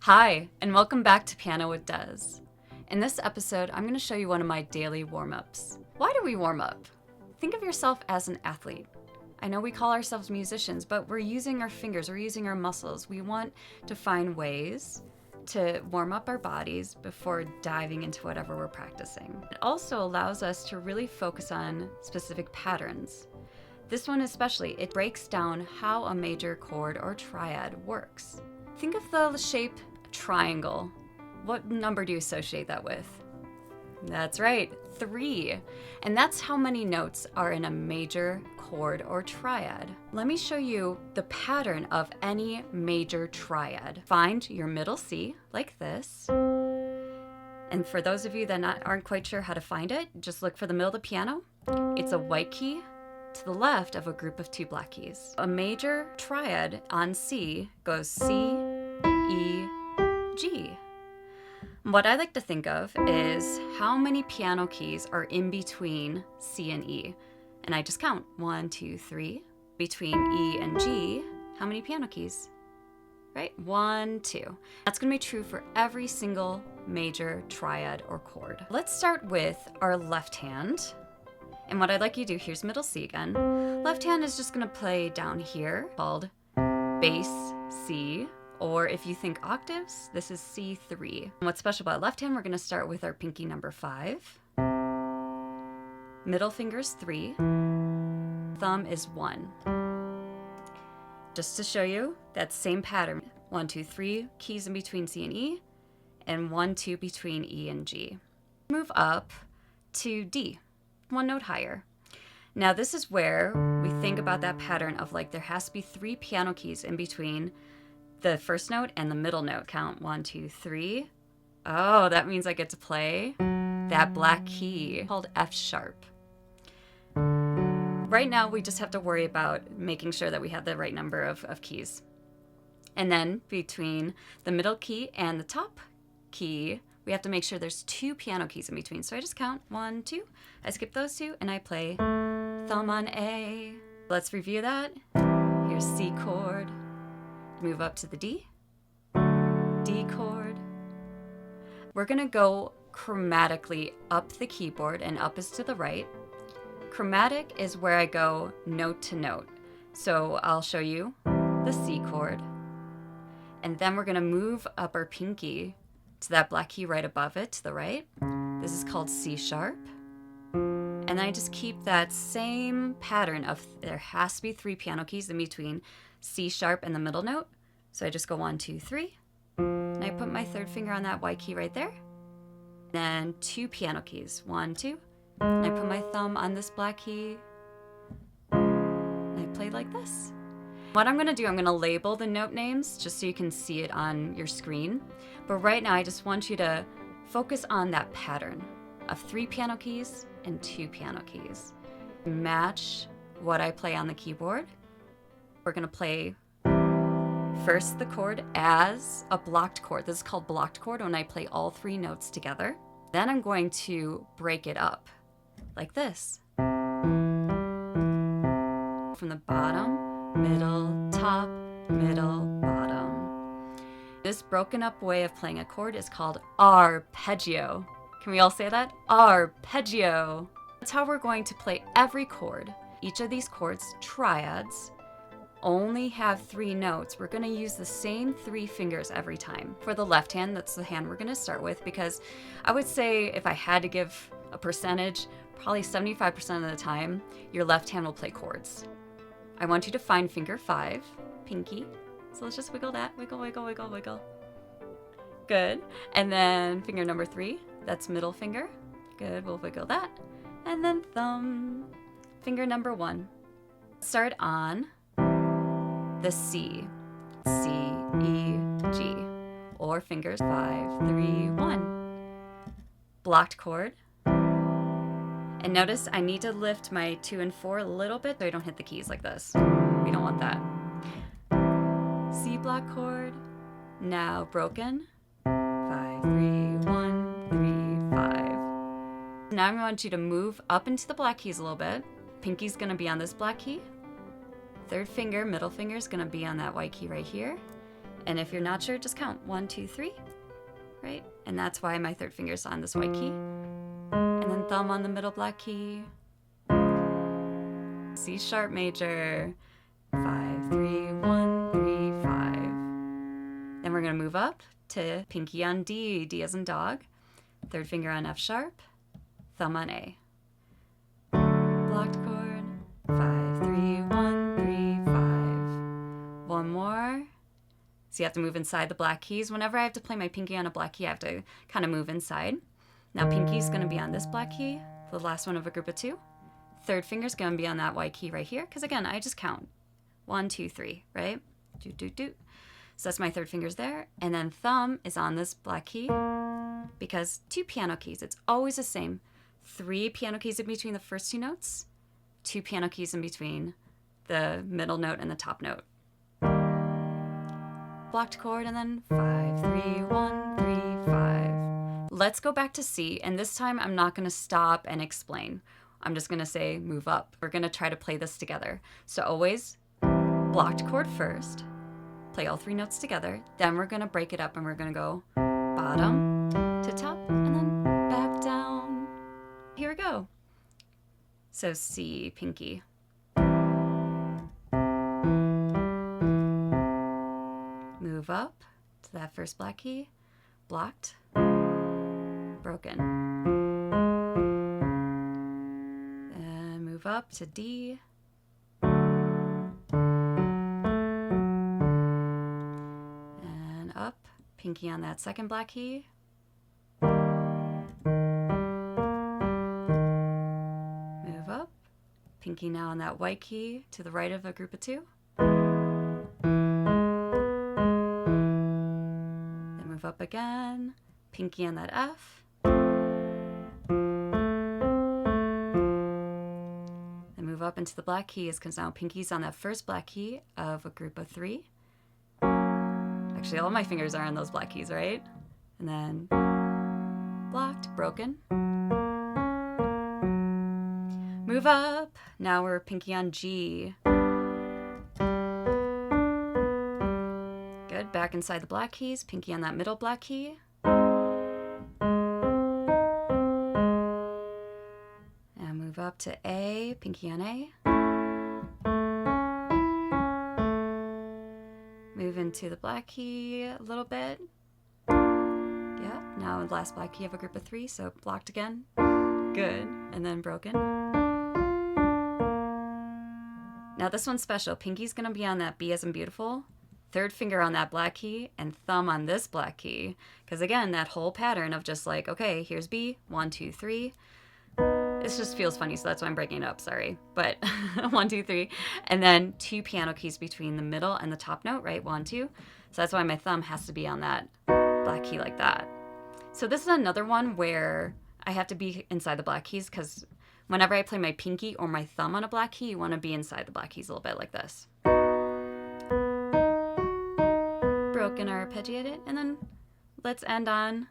Hi, and welcome back to Piano with Des. In this episode, I'm going to show you one of my daily warm-ups. Why do we warm up? Think of yourself as an athlete. I know we call ourselves musicians, but we're using our fingers, we're using our muscles. We want to find ways to warm up our bodies before diving into whatever we're practicing. It also allows us to really focus on specific patterns. This one especially, it breaks down how a major chord or triad works. Think of the shape triangle. What number do you associate that with? That's right, 3. And that's how many notes are in a major chord or triad. Let me show you the pattern of any major triad. Find your middle C, like this. And for those of you that aren't quite sure how to find it, just look for the middle of the piano. It's a white key to the left of a group of 2 black keys. A major triad on C goes C, E, G. What I like to think of is how many piano keys are in between C and E. And I just count 1, 2, 3. Between E and G, how many piano keys? Right? 1, 2. That's going to be true for every single major triad or chord. Let's start with our left hand. And what I'd like you to do, here's middle C again. Left hand is just going to play down here, called bass C. Or if you think octaves, this is C3. And what's special about left hand, we're going to start with our pinky number 5. Middle finger's 3. Thumb is 1. Just to show you that same pattern. 1, 2, 3 keys in between C and E, and 1, 2 between E and G. Move up to D, 1 note higher. Now this is where we think about that pattern of like there has to be 3 piano keys in between the first note and the middle note. Count 1, 2, 3. Oh, that means I get to play that black key called F sharp. Right now, we just have to worry about making sure that we have the right number of keys. And then between the middle key and the top key, we have to make sure there's 2 piano keys in between. So I just count 1, 2. I skip those 2 and I play thumb on A. Let's review that. Here's C chord. Move up to the D, D chord. We're gonna go chromatically up the keyboard, and up is to the right. Chromatic is where I go note to note. So I'll show you the C chord, and then we're gonna move up our pinky to that black key right above it to the right. This is called C sharp. And I just keep that same pattern of there has to be 3 piano keys in between C sharp and the middle note. So I just go 1, 2, 3. And I put my 3rd finger on that white key right there. Then 2 piano keys, 1, 2. And I put my thumb on this black key. And I play like this. What I'm gonna do, I'm gonna label the note names just so you can see it on your screen. But right now I just want you to focus on that pattern of 3 piano keys and 2 piano keys. Match what I play on the keyboard. We're gonna play first the chord as a blocked chord. This is called blocked chord when I play all 3 notes together. Then I'm going to break it up like this. From the bottom, middle, top, middle, bottom. This broken up way of playing a chord is called arpeggio. Can we all say that? Arpeggio. That's how we're going to play every chord. Each of these chords, triads, only have 3 notes. We're going to use the same 3 fingers every time. For the left hand, that's the hand we're going to start with, because I would say if I had to give a percentage, probably 75% of the time, your left hand will play chords. I want you to find finger 5, pinky. So let's just wiggle that. Wiggle, wiggle, wiggle, wiggle. Good. And then finger number 3, that's middle finger. Good, we'll wiggle that. And then thumb, finger number 1. Start on the C, C, E, G, or fingers 5, 3, 1. Blocked chord. And notice I need to lift my 2 and 4 a little bit so I don't hit the keys like this. We don't want that. C block chord, now broken. 5, 3, 1, 3, 5. Now I want you to move up into the black keys a little bit. Pinky's gonna be on this black key. 3rd finger, middle finger is gonna be on that white key right here. And if you're not sure, just count 1, 2, 3, right? And that's why my third finger's on this white key. And then thumb on the middle black key. C sharp major. 5, 3, 1, 3, 5. Then we're gonna move up to pinky on D, D as in dog. Third finger on F sharp, thumb on A. Blocked chord. 5, 3, 1, 3, 5. One more. So you have to move inside the black keys. Whenever I have to play my pinky on a black key, I have to kind of move inside. Now pinky's gonna be on this black key, the last one of a group of 2. Third finger's gonna be on that white key right here, because again, I just count. 1, 2, 3, right? Do, do, do. So that's my third finger's there. And then thumb is on this black key, because 2 piano keys, it's always the same. 3 piano keys in between the first 2 notes, 2 piano keys in between the middle note and the top note. Blocked chord, and then 5, 3, 1, 3, 5. Let's go back to C, and this time I'm not gonna stop and explain. I'm just gonna say move up. We're gonna try to play this together. So always blocked chord first, play all 3 notes together, then we're gonna break it up and we're gonna go bottom to top and then back down. Here we go. So C, pinky. Move up to that first black key, blocked, broken. Then move up to D. And up, pinky on that second black key. Move up, pinky now on that white key to the right of a group of 2. Move up again, pinky on that F. Then move up into the black keys, because now pinky's on that first black key of a group of 3. Actually, all my fingers are on those black keys, right? And then blocked, broken. Move up. Now we're pinky on G. Good. Back inside the black keys, pinky on that middle black key. And move up to A, pinky on A. Move into the black key a little bit. Yeah, now last black key of a group of 3, so blocked again. Good. And then broken. Now this one's special. Pinky's gonna be on that B as in beautiful. Third finger on that black key and thumb on this black key. Because again, that whole pattern of just like, okay, here's B, 1, 2, 3. This just feels funny, so that's why I'm breaking it up, sorry. But 1, 2, 3. And then 2 piano keys between the middle and the top note, right? 1, 2. So that's why my thumb has to be on that black key like that. So this is another one where I have to be inside the black keys, because whenever I play my pinky or my thumb on a black key, you want to be inside the black keys a little bit like this. Broken or arpeggiated, and then let's end on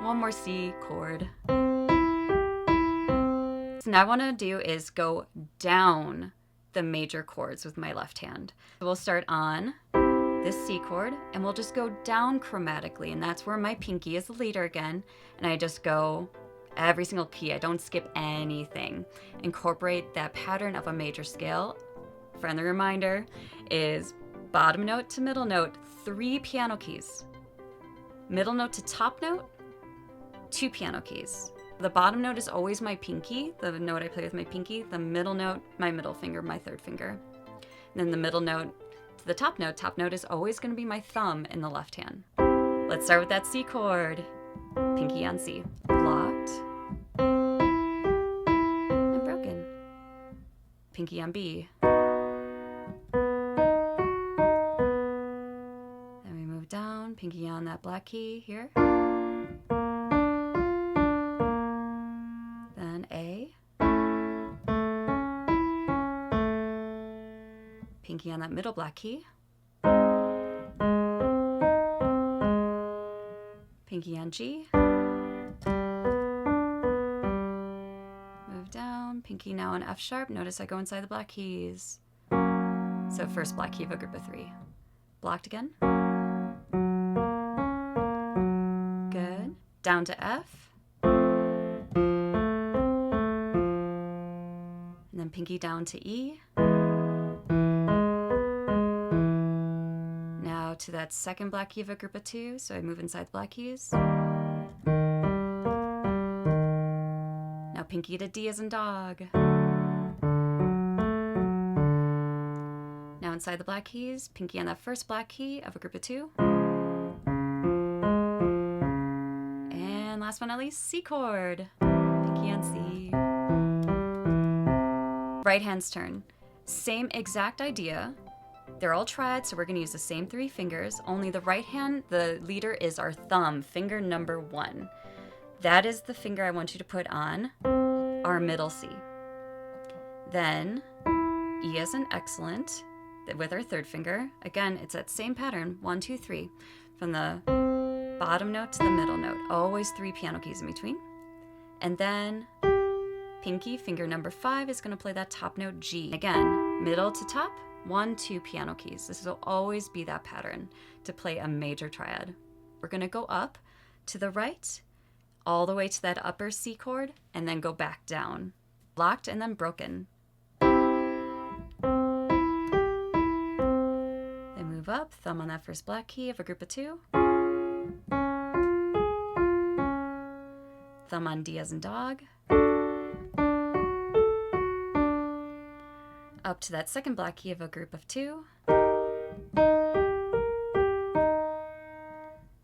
one more C chord. So now what I want to do is go down the major chords with my left hand. We'll start on this C chord, and we'll just go down chromatically, and that's where my pinky is the leader again, and I just go every single key. I don't skip anything. Incorporate that pattern of a major scale. Friendly reminder is bottom note to middle note, 3 piano keys. Middle note to top note, 2 piano keys. The bottom note is always my pinky, the note I play with my pinky. The middle note, my middle finger, my third finger. And then the middle note to the top note is always going to be my thumb in the left hand. Let's start with that C chord. Pinky on C. Blocked. And broken. Pinky on B. Then we move down, pinky on that black key here. Then A. Pinky on that middle black key. Pinky on G. Move down, pinky now on F sharp. Notice I go inside the black keys. So first black key of a group of 3. Blocked again. down to F, and then pinky down to E. Now to that second black key of a group of 2, so I move inside the black keys. Now pinky to D as in dog. Now inside the black keys, pinky on that first black key of a group of 2. And last but not least, C chord. Pinky on C. Right hand's turn. Same exact idea. They're all triads, so we're going to use the same 3 fingers, only the right hand, the leader is our thumb, finger number 1. That is the finger I want you to put on our middle C. Then E as in excellent with our third finger. Again, it's that same pattern, 1, 2, 3, from the bottom note to the middle note, always 3 piano keys in between. And then pinky, finger number 5, is going to play that top note G. Again, middle to top, 1, 2 piano keys. This will always be that pattern to play a major triad. We're going to go up to the right, all the way to that upper C chord, and then go back down. Locked and then broken. Then move up, thumb on that first black key of a group of 2. Thumb on D as in dog. Up to that second black key of a group of 2.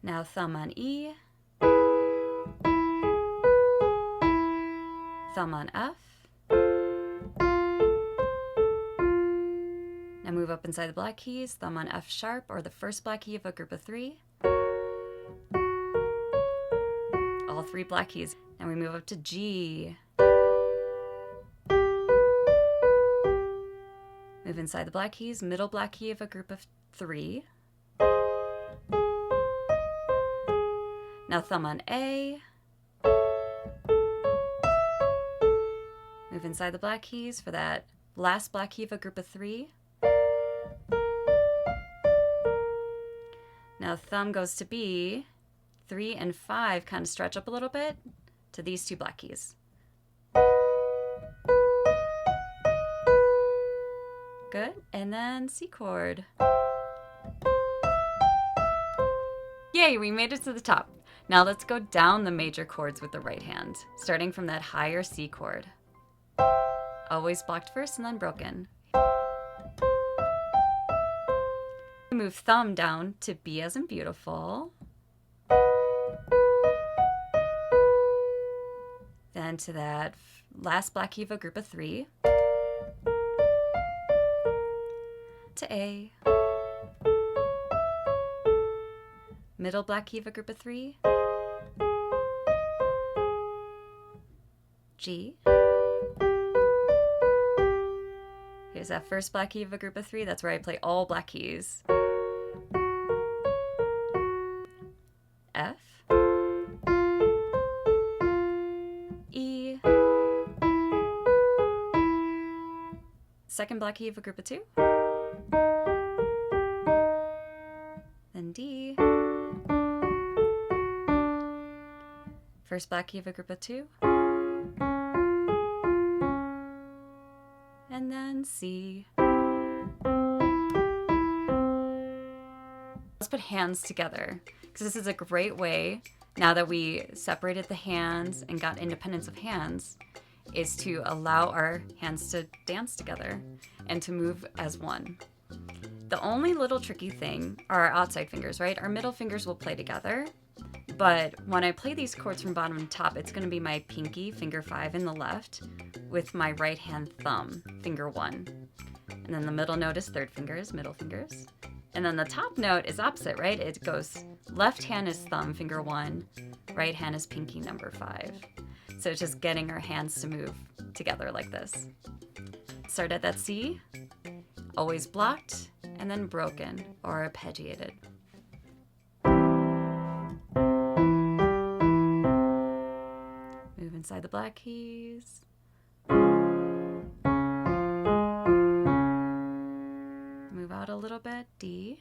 Now thumb on E. Thumb on F. Now move up inside the black keys, thumb on F sharp or the first black key of a group of 3. All 3 black keys. Now we move up to G. Move inside the black keys, middle black key of a group of 3. Now thumb on A. Move inside the black keys for that last black key of a group of 3. Now thumb goes to B. 3 and 5 kind of stretch up a little bit to these 2 black keys. Good, and then C chord. Yay, we made it to the top. Now let's go down the major chords with the right hand, starting from that higher C chord. Always blocked first and then broken. Move thumb down to B as in beautiful. Then to that last black key of a group of 3. To A. Middle black key of a group of 3. G. Here's that first black key of a group of 3. That's where I play all black keys. F. E. Second black key of a group of 2. Then D. First black key of a group of 2. And then C. Let's put hands together, because this is a great way, now that we separated the hands and got independence of hands, is to allow our hands to dance together and to move as one. The only little tricky thing are our outside fingers, right? Our middle fingers will play together, but when I play these chords from bottom to top, it's going to be my pinky, finger 5 in the left, with my right hand thumb, finger 1. And then the middle note is third fingers, middle fingers. And then the top note is opposite, right? It goes left hand is thumb, finger 1, right hand is pinky number 5. So it's just getting our hands to move together like this. Start at that C, always blocked, and then broken or arpeggiated. Move inside the black keys. Move out a little bit, D.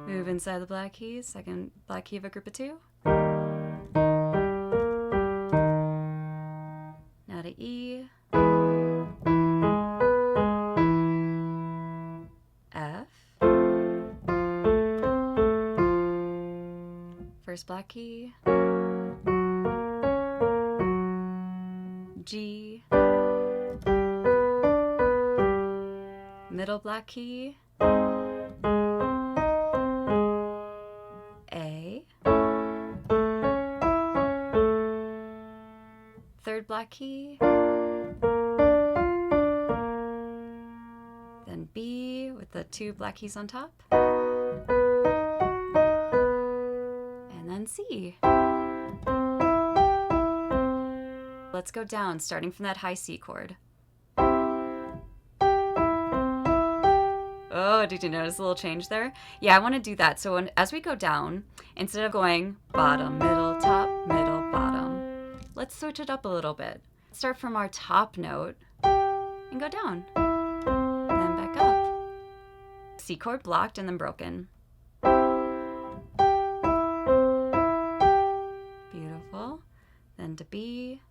Move inside the black keys, second black key of a group of 2. Now to E, F, first black key, G, middle black key, A, third black key, then B with the 2 black keys on top, and then C. Let's go down, starting from that high C chord. Oh, did you notice a little change there? Yeah, I want to do that. So as we go down, instead of going bottom, middle, top, middle, bottom, let's switch it up a little bit. Start from our top note and go down, and then back up. C chord blocked and then broken. Beautiful. Then to B.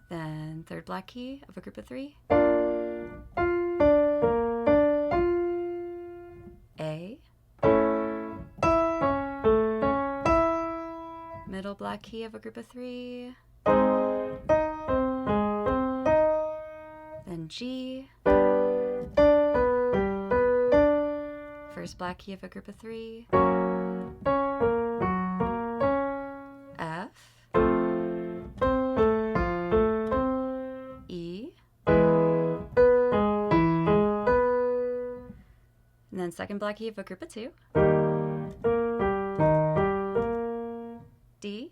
Then third black key of a group of 3. A. Middle black key of a group of 3. Then G. First black key of a group of 3. F. E. And then second black key of a group of 2. D.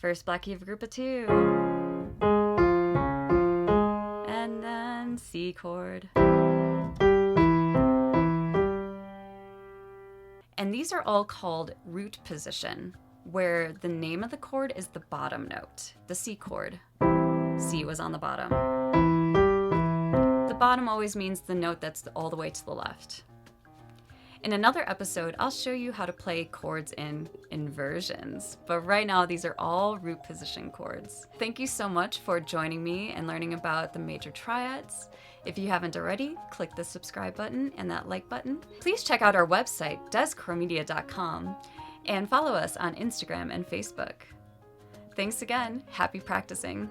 First black key of a group of 2. And then C chord. And these are all called root position, where the name of the chord is the bottom note, the C chord. C was on the bottom. The bottom always means the note that's all the way to the left. In another episode, I'll show you how to play chords in inversions, but right now these are all root position chords. Thank you so much for joining me and learning about the major triads. If you haven't already, click the subscribe button and that like button. Please check out our website, DezCorMedia.com, and follow us on Instagram and Facebook. Thanks again. Happy practicing.